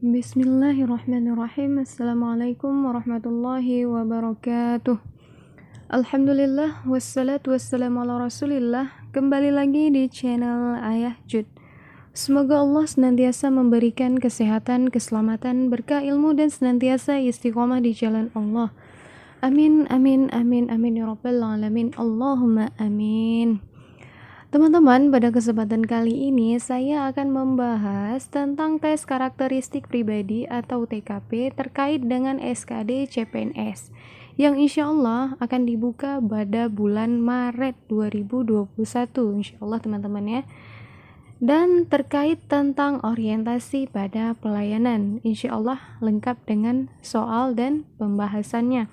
Bismillahirrahmanirrahim. Assalamualaikum warahmatullahi wabarakatuh. Alhamdulillah, wassalatu wassalamu ala rasulillah. Kembali lagi di channel Ayah Jud. Semoga Allah senantiasa memberikan kesehatan, keselamatan, berkah ilmu, dan senantiasa istiqomah di jalan Allah. Amin, amin, amin, amin, ya rabbal alamin. Allahumma amin. Teman-teman, pada kesempatan kali ini saya akan membahas tentang tes karakteristik pribadi atau TKP terkait dengan SKD CPNS yang insya Allah akan dibuka pada bulan Maret 2021 insya Allah teman-teman ya. Dan terkait tentang orientasi pada pelayanan, insya Allah lengkap dengan soal dan pembahasannya.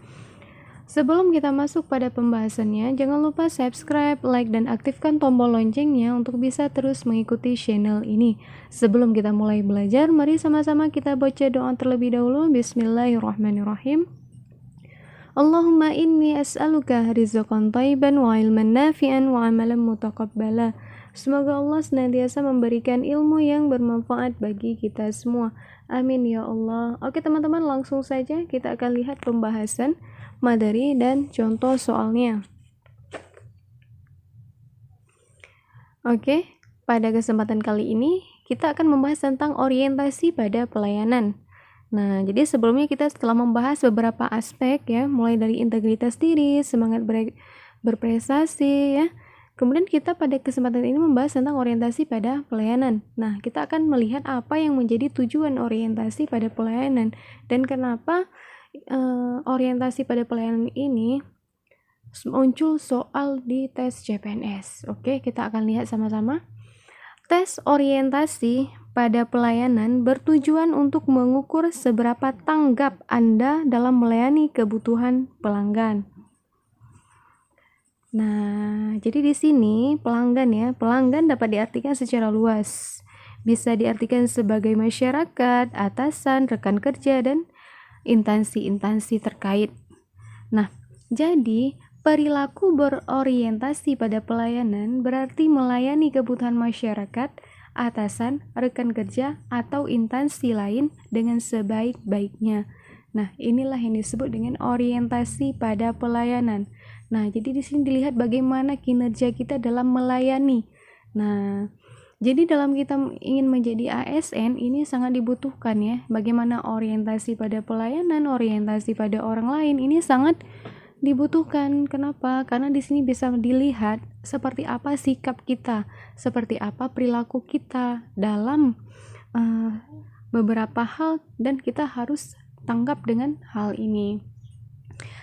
Sebelum kita masuk pada pembahasannya, jangan lupa subscribe, like, dan aktifkan tombol loncengnya untuk bisa terus mengikuti channel ini. Sebelum kita mulai belajar, mari sama-sama kita baca doa terlebih dahulu. Bismillahirrahmanirrahim. Allahumma inni as'aluka rizqan thayyiban wa ilman nafi'an wa amalan mutaqabbala. Semoga Allah senantiasa memberikan ilmu yang bermanfaat bagi kita semua. Amin ya Allah. Oke teman-teman, langsung saja kita akan lihat pembahasan materi dan contoh soalnya. Oke, pada kesempatan kali ini kita akan membahas tentang orientasi pada pelayanan. Nah, jadi sebelumnya kita setelah membahas beberapa aspek ya, mulai dari integritas diri, semangat berprestasi ya. Kemudian kita pada kesempatan ini membahas tentang orientasi pada pelayanan. Nah, kita akan melihat apa yang menjadi tujuan orientasi pada pelayanan dan kenapa orientasi pada pelayanan ini muncul soal di tes CPNS. Oke, kita akan lihat sama-sama. Tes orientasi pada pelayanan bertujuan untuk mengukur seberapa tanggap Anda dalam melayani kebutuhan pelanggan. Nah, jadi di sini pelanggan dapat diartikan secara luas. Bisa diartikan sebagai masyarakat, atasan, rekan kerja, dan instansi-instansi terkait. Nah, jadi perilaku berorientasi pada pelayanan berarti melayani kebutuhan masyarakat, atasan, rekan kerja, atau instansi lain dengan sebaik-baiknya. Nah, inilah yang disebut dengan orientasi pada pelayanan. Nah, jadi di sini dilihat bagaimana kinerja kita dalam melayani. Nah, jadi dalam kita ingin menjadi ASN ini sangat dibutuhkan ya. Bagaimana orientasi pada pelayanan, orientasi pada orang lain ini sangat dibutuhkan. Kenapa? Karena di sini bisa dilihat seperti apa sikap kita, seperti apa perilaku kita dalam beberapa hal dan kita harus tanggap dengan hal ini.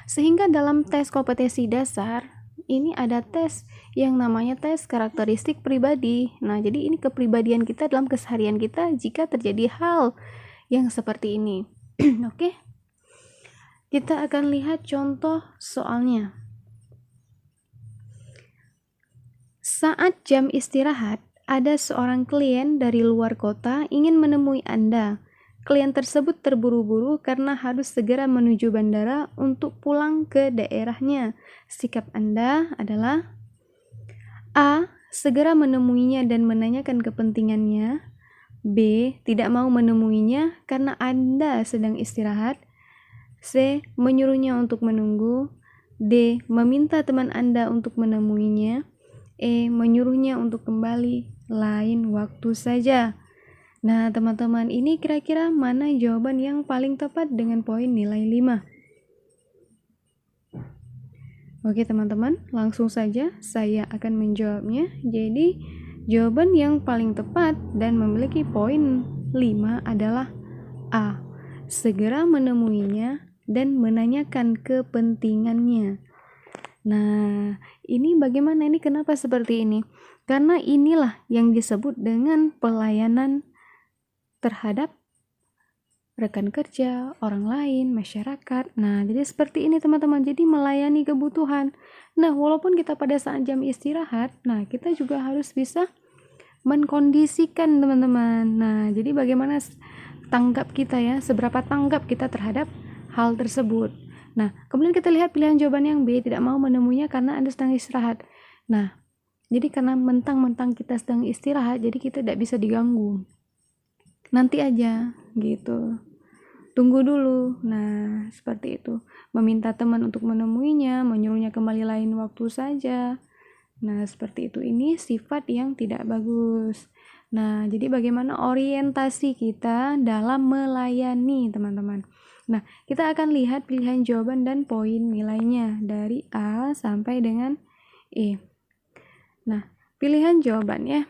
Sehingga dalam tes kompetensi dasar ini ada tes yang namanya tes karakteristik pribadi. Nah, jadi ini kepribadian kita dalam keseharian kita jika terjadi hal yang seperti ini. Oke. Kita akan lihat contoh soalnya. Saat jam istirahat, ada seorang klien dari luar kota ingin menemui Anda. Klien tersebut terburu-buru karena harus segera menuju bandara untuk pulang ke daerahnya. Sikap Anda adalah A. Segera menemuinya dan menanyakan kepentingannya. B. Tidak mau menemuinya karena Anda sedang istirahat. C. Menyuruhnya untuk menunggu. D. Meminta teman Anda untuk menemuinya. E. Menyuruhnya untuk kembali lain waktu saja. Nah, teman-teman, ini kira-kira mana jawaban yang paling tepat dengan poin nilai 5? Oke, teman-teman, langsung saja saya akan menjawabnya. Jadi, jawaban yang paling tepat dan memiliki poin 5 adalah A. Segera menemuinya dan menanyakan kepentingannya. Nah, ini bagaimana? Ini kenapa seperti ini? Karena inilah yang disebut dengan pelayanan terhadap rekan kerja, orang lain, masyarakat. Nah, jadi seperti ini teman-teman. Jadi melayani kebutuhan. Nah, walaupun kita pada saat jam istirahat, nah kita juga harus bisa mengkondisikan teman-teman. Nah, jadi bagaimana tanggap kita ya, seberapa tanggap kita terhadap hal tersebut. Nah, kemudian kita lihat pilihan jawaban yang B, tidak mau menemuinya karena Anda sedang istirahat. Nah, jadi karena mentang-mentang kita sedang istirahat, jadi kita tidak bisa diganggu. Nanti aja, gitu. Tunggu dulu. Nah, seperti itu. Meminta teman untuk menemuinya, menyuruhnya kembali lain waktu saja. Nah, seperti itu. Ini sifat yang tidak bagus. Nah, jadi bagaimana orientasi kita dalam melayani, teman-teman? Nah, kita akan lihat pilihan jawaban dan poin nilainya dari A sampai dengan E. Nah, pilihan jawabannya.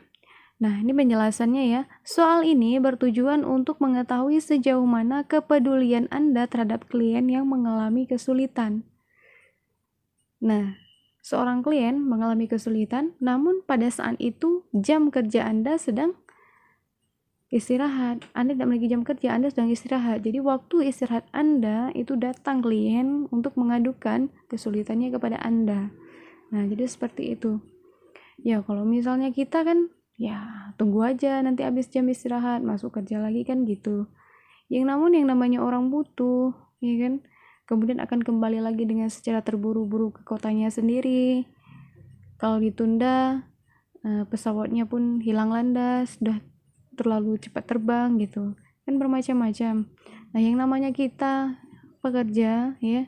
Nah, ini penjelasannya ya. Soal ini bertujuan untuk mengetahui sejauh mana kepedulian Anda terhadap klien yang mengalami kesulitan. Nah, seorang klien mengalami kesulitan, namun pada saat itu jam kerja Anda sedang istirahat. Anda tidak memiliki jam kerja, Anda sedang istirahat. Jadi waktu istirahat Anda itu datang klien untuk mengadukan kesulitannya kepada Anda. Nah, jadi seperti itu. Ya, kalau misalnya kita kan ya tunggu aja nanti habis jam istirahat masuk kerja lagi kan gitu. Namun yang namanya orang butuh, ya kan, kemudian akan kembali lagi dengan secara terburu-buru ke kotanya sendiri. Kalau ditunda, pesawatnya pun hilang landas, sudah terlalu cepat terbang gitu, kan bermacam-macam. Nah, yang namanya kita pekerja ya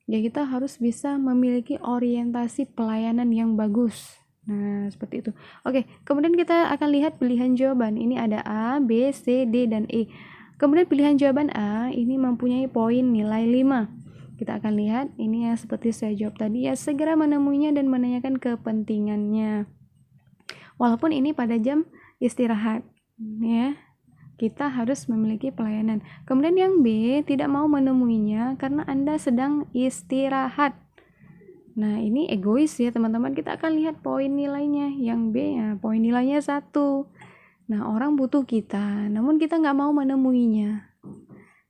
kita harus bisa memiliki orientasi pelayanan yang bagus. Nah, seperti itu. Oke, kemudian kita akan lihat pilihan jawaban. Ini ada A, B, C, D, dan E. Kemudian pilihan jawaban A ini mempunyai poin nilai 5. Kita akan lihat, ini yang seperti saya jawab tadi ya, segera menemuinya dan menanyakan kepentingannya. Walaupun ini pada jam istirahat, ya. Kita harus memiliki pelayanan. Kemudian yang B, tidak mau menemuinya karena Anda sedang istirahat. Nah, ini egois ya teman-teman. Kita akan lihat poin nilainya. Yang B ya, poin nilainya 1. Nah, orang butuh kita, namun kita nggak mau menemuinya.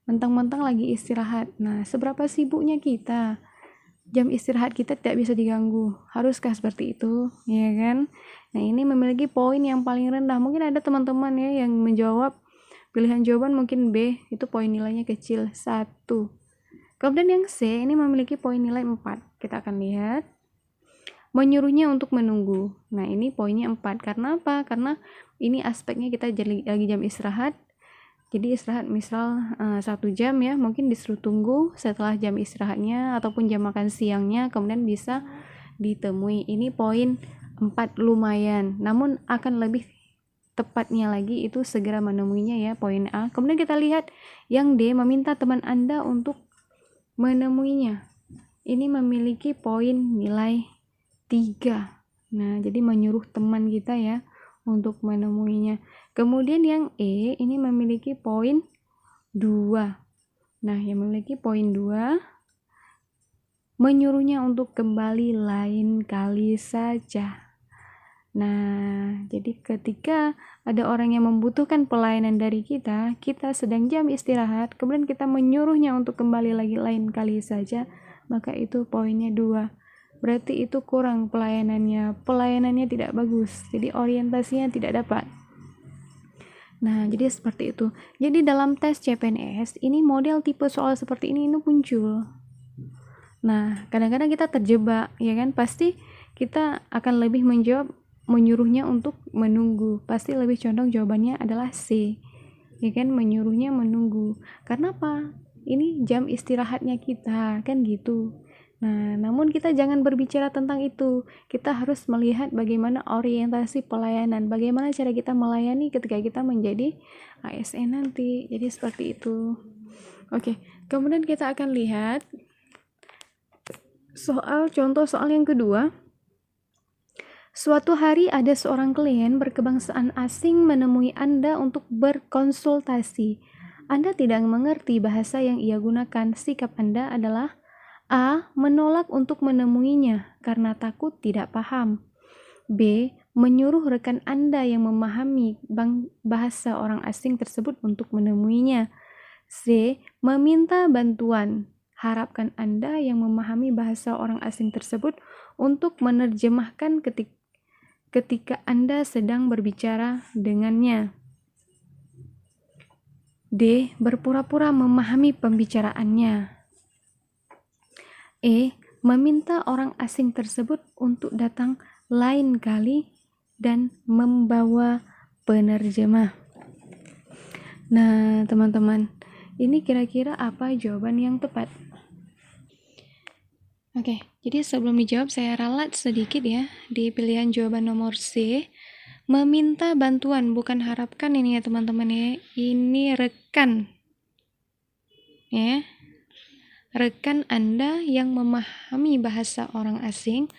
Mentang-mentang lagi istirahat. Nah, seberapa sibuknya kita? Jam istirahat kita tidak bisa diganggu. Haruskah seperti itu? Ya kan? Nah, ini memiliki poin yang paling rendah. Mungkin ada teman-teman ya yang menjawab pilihan jawaban mungkin B, itu poin nilainya kecil, 1. Kemudian yang C ini memiliki poin nilai 4. Kita akan lihat. Menyuruhnya untuk menunggu. Nah, ini poinnya 4. Karena apa? Karena ini aspeknya kita lagi jam istirahat. Jadi istirahat misal 1 jam ya, mungkin disuruh tunggu setelah jam istirahatnya ataupun jam makan siangnya, kemudian bisa ditemui. Ini poin 4 lumayan. Namun akan lebih tepatnya lagi itu segera menemuinya ya, poin A. Kemudian kita lihat yang D, meminta teman Anda untuk menemuinya. Ini memiliki poin nilai 3. Nah, jadi menyuruh teman kita ya untuk menemuinya. Kemudian yang E ini memiliki poin 2. Nah, yang memiliki poin 2 menyuruhnya untuk kembali lain kali saja. Nah, jadi ketika ada orang yang membutuhkan pelayanan dari kita, kita sedang jam istirahat, kemudian kita menyuruhnya untuk kembali lagi lain kali saja, maka itu poinnya 2. Berarti itu kurang pelayanannya tidak bagus, jadi orientasinya tidak dapat. Nah, jadi seperti itu. Jadi dalam tes CPNS, ini model tipe soal seperti ini muncul. Nah, kadang-kadang kita terjebak, ya kan? Pasti kita akan lebih menyuruhnya untuk menunggu. Pasti lebih condong jawabannya adalah C, ya kan, menyuruhnya menunggu. Karena apa? Ini jam istirahatnya kita, kan gitu. Nah, namun kita jangan berbicara tentang itu. Kita harus melihat bagaimana orientasi pelayanan, bagaimana cara kita melayani ketika kita menjadi ASN nanti. Jadi seperti itu. Oke, kemudian kita akan lihat contoh soal yang kedua. Suatu hari ada seorang klien berkebangsaan asing menemui Anda untuk berkonsultasi. Anda tidak mengerti bahasa yang ia gunakan. Sikap Anda adalah A. Menolak untuk menemuinya karena takut tidak paham. B. Menyuruh rekan Anda yang memahami bahasa orang asing tersebut untuk menemuinya. C. Meminta bantuan. Harapkan Anda yang memahami bahasa orang asing tersebut untuk menerjemahkan ketika Anda sedang berbicara dengannya. D. Berpura-pura memahami pembicaraannya. E. Meminta orang asing tersebut untuk datang lain kali dan membawa penerjemah. Nah, teman-teman, ini kira-kira apa jawaban yang tepat? Oke, jadi sebelum dijawab saya ralat sedikit ya di pilihan jawaban nomor C. Meminta bantuan, bukan harapkan ini ya teman-teman ya. Ini rekan. Ya. Rekan Anda yang memahami bahasa orang asing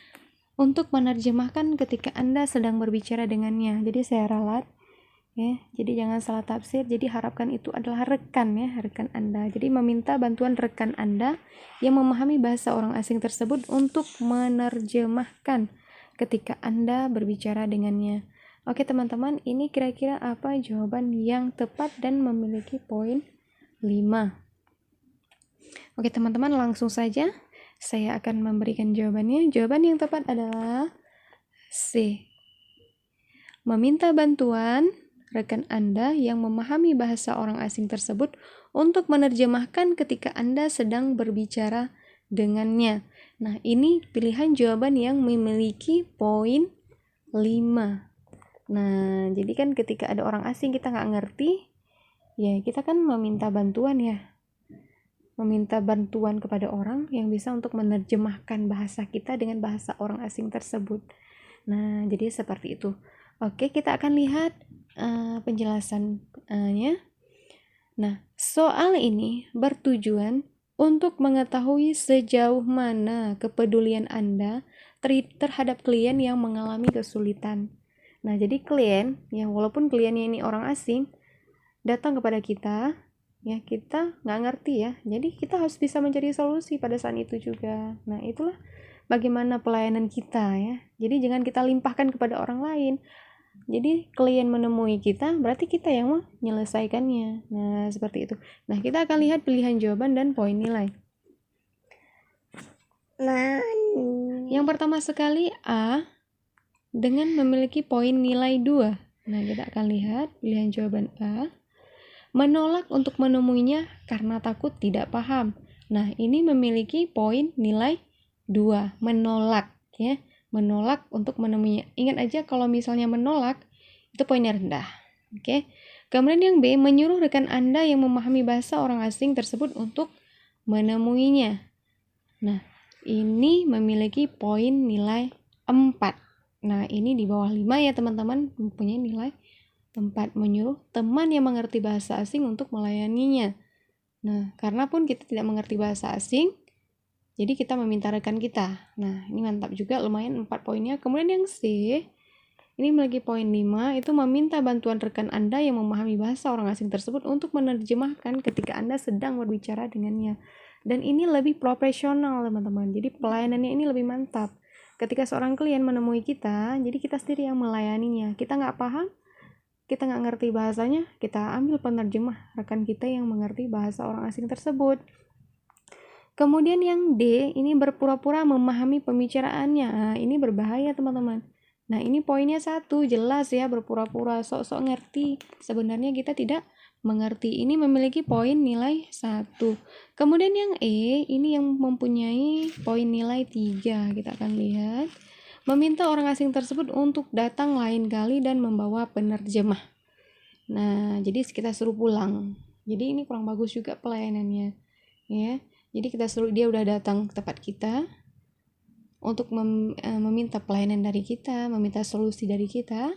untuk menerjemahkan ketika Anda sedang berbicara dengannya. Jadi saya ralat ya. Jadi jangan salah tafsir. Jadi harapkan itu adalah rekan ya, rekan Anda. Jadi meminta bantuan rekan Anda yang memahami bahasa orang asing tersebut untuk menerjemahkan ketika Anda berbicara dengannya. Oke teman-teman, ini kira-kira apa jawaban yang tepat dan memiliki poin 5? Oke teman-teman, langsung saja saya akan memberikan jawabannya. Jawaban yang tepat adalah C. Meminta bantuan rekan Anda yang memahami bahasa orang asing tersebut untuk menerjemahkan ketika Anda sedang berbicara dengannya. Nah, ini pilihan jawaban yang memiliki poin 5. Nah, jadi kan ketika ada orang asing kita nggak ngerti, ya kita kan meminta bantuan ya. Meminta bantuan kepada orang yang bisa untuk menerjemahkan bahasa kita dengan bahasa orang asing tersebut. Nah, jadi seperti itu. Oke, kita akan lihat penjelasannya. Nah, soal ini bertujuan untuk mengetahui sejauh mana kepedulian Anda terhadap klien yang mengalami kesulitan. Nah, jadi klien, ya walaupun kliennya ini orang asing, datang kepada kita, ya kita nggak ngerti ya. Jadi kita harus bisa mencari solusi pada saat itu juga. Nah, itulah bagaimana pelayanan kita ya. Jadi jangan kita limpahkan kepada orang lain. Jadi klien menemui kita, berarti kita yang menyelesaikannya. Nah, seperti itu. Nah, kita akan lihat pilihan jawaban dan poin nilai. Yang pertama sekali A dengan memiliki poin nilai 2. Nah, kita akan lihat pilihan jawaban A. Menolak untuk menemuinya karena takut tidak paham. Nah, ini memiliki poin nilai 2. Menolak ya. Menolak untuk menemuinya. Ingat aja kalau misalnya menolak itu poinnya rendah. Oke. Kemudian yang B, menyuruh rekan Anda yang memahami bahasa orang asing tersebut untuk menemuinya. Nah, ini memiliki poin nilai 4. Nah, ini di bawah 5 ya teman-teman, mempunyai nilai 4. Menyuruh teman yang mengerti bahasa asing untuk melayaninya. Nah, karena pun kita tidak mengerti bahasa asing, jadi kita meminta rekan kita. Nah, ini mantap juga, lumayan 4 poinnya. Kemudian yang C, ini memiliki poin 5, itu meminta bantuan rekan Anda yang memahami bahasa orang asing tersebut untuk menerjemahkan ketika Anda sedang berbicara dengannya. Dan ini lebih profesional, teman-teman. Jadi pelayanannya ini lebih mantap. Ketika seorang klien menemui kita, jadi kita sendiri yang melayaninya. Kita nggak paham, kita nggak ngerti bahasanya, kita ambil penerjemah rekan kita yang mengerti bahasa orang asing tersebut. Kemudian yang D, ini berpura-pura memahami pembicaraannya. Nah, ini berbahaya teman-teman. Nah, ini poinnya 1, jelas ya, berpura-pura sok-sok ngerti. Sebenarnya kita tidak mengerti. Ini memiliki poin nilai 1. Kemudian yang E, ini yang mempunyai poin nilai 3. Kita akan lihat. Meminta orang asing tersebut untuk datang lain kali dan membawa penerjemah. Nah, jadi kita suruh pulang. Jadi ini kurang bagus juga pelayanannya. Ya. Jadi kita suruh dia udah datang ke tempat kita untuk meminta pelayanan dari kita, meminta solusi dari kita.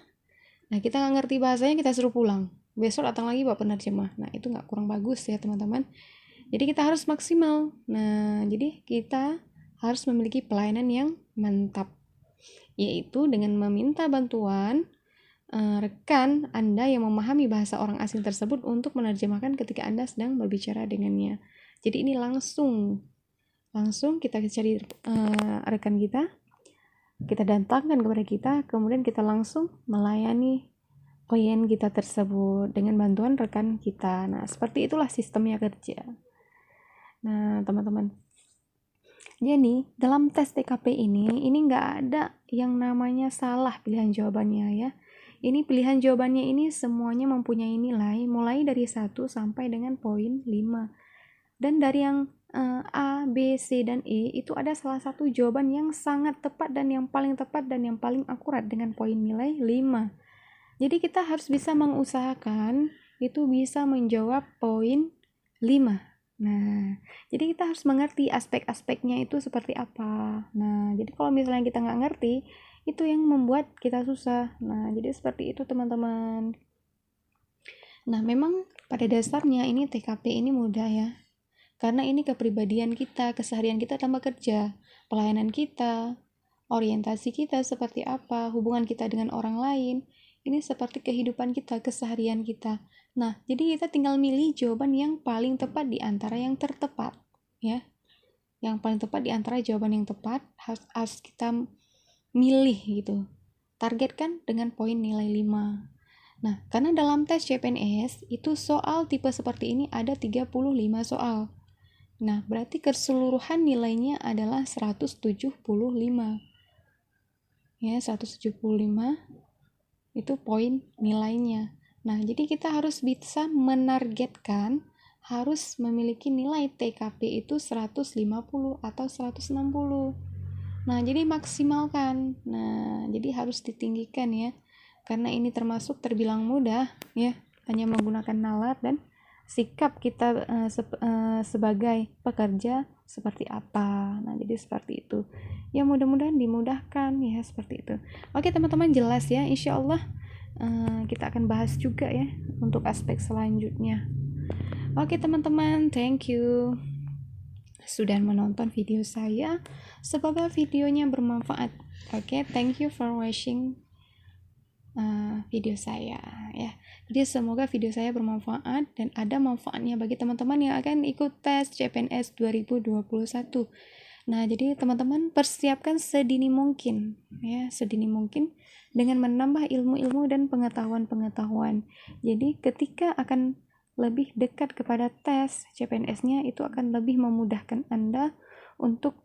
Nah, kita nggak ngerti bahasanya, kita suruh pulang. Besok datang lagi bawa penerjemah. Nah, itu nggak kurang bagus ya teman-teman. Jadi kita harus maksimal. Nah, jadi kita harus memiliki pelayanan yang mantap, yaitu dengan meminta bantuan rekan Anda yang memahami bahasa orang asing tersebut untuk menerjemahkan ketika Anda sedang berbicara dengannya. Jadi ini langsung kita cari rekan kita datangkan kepada kita, kemudian kita langsung melayani klien kita tersebut dengan bantuan rekan kita. Nah, seperti itulah sistemnya kerja. Nah, teman-teman. Jadi, dalam tes TKP ini nggak ada yang namanya salah pilihan jawabannya ya. Ini pilihan jawabannya ini semuanya mempunyai nilai mulai dari 1 sampai dengan poin 5. Dan dari yang A, B, C, dan E itu ada salah satu jawaban yang sangat tepat dan yang paling tepat dan yang paling akurat dengan poin nilai 5. Jadi kita harus bisa mengusahakan itu bisa menjawab poin 5. Nah, jadi kita harus mengerti aspek-aspeknya itu seperti apa. Nah, jadi kalau misalnya kita nggak ngerti, itu yang membuat kita susah. Nah, jadi seperti itu teman-teman. Nah, memang pada dasarnya ini TKP ini mudah ya. Karena ini kepribadian kita, keseharian kita tambah kerja, pelayanan kita, orientasi kita seperti apa, hubungan kita dengan orang lain, ini seperti kehidupan kita, keseharian kita. Nah, jadi kita tinggal milih jawaban yang paling tepat di antara yang tertepat, ya. Yang paling tepat di antara jawaban yang tepat harus kita milih gitu. Targetkan dengan poin nilai 5. Nah, karena dalam tes CPNS itu soal tipe seperti ini ada 35 soal. Nah, berarti keseluruhan nilainya adalah 175. Ya, 175 itu poin nilainya. Nah, jadi kita harus bisa menargetkan harus memiliki nilai TKP itu 150 atau 160. Nah, jadi maksimalkan. Nah, jadi harus ditinggikan ya. Karena ini termasuk terbilang mudah ya, hanya menggunakan nalar dan sikap kita sebagai pekerja seperti apa. Nah, jadi seperti itu. Ya, mudah-mudahan dimudahkan ya seperti itu. Oke, teman-teman, jelas ya. Insya Allah kita akan bahas juga ya untuk aspek selanjutnya. Oke, teman-teman, thank you sudah menonton video saya. Semoga videonya bermanfaat. Oke, thank you for watching video saya ya. Jadi semoga video saya bermanfaat dan ada manfaatnya bagi teman-teman yang akan ikut tes CPNS 2021. Nah, jadi teman-teman persiapkan sedini mungkin ya, sedini mungkin dengan menambah ilmu-ilmu dan pengetahuan-pengetahuan. Jadi ketika akan lebih dekat kepada tes CPNS-nya, itu akan lebih memudahkan Anda untuk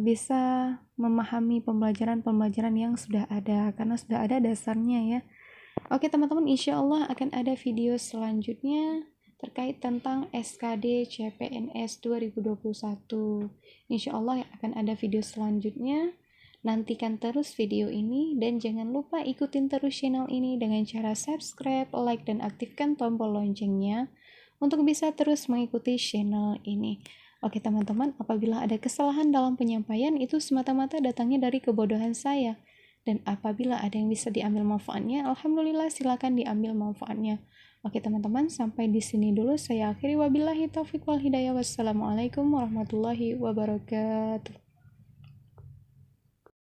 bisa memahami pembelajaran-pembelajaran yang sudah ada, karena sudah ada dasarnya ya. Oke teman-teman, insya Allah akan ada video selanjutnya terkait tentang SKD CPNS 2021. Insya Allah akan ada video selanjutnya. Nantikan terus video ini dan jangan lupa ikutin terus channel ini dengan cara subscribe, like, dan aktifkan tombol loncengnya untuk bisa terus mengikuti channel ini. Oke teman-teman, apabila ada kesalahan dalam penyampaian itu semata-mata datangnya dari kebodohan saya. Dan apabila ada yang bisa diambil manfaatnya, alhamdulillah silakan diambil manfaatnya. Oke teman-teman, sampai di sini dulu saya akhiri. Wabillahi taufiq wal hidayah. Wassalamualaikum warahmatullahi wabarakatuh.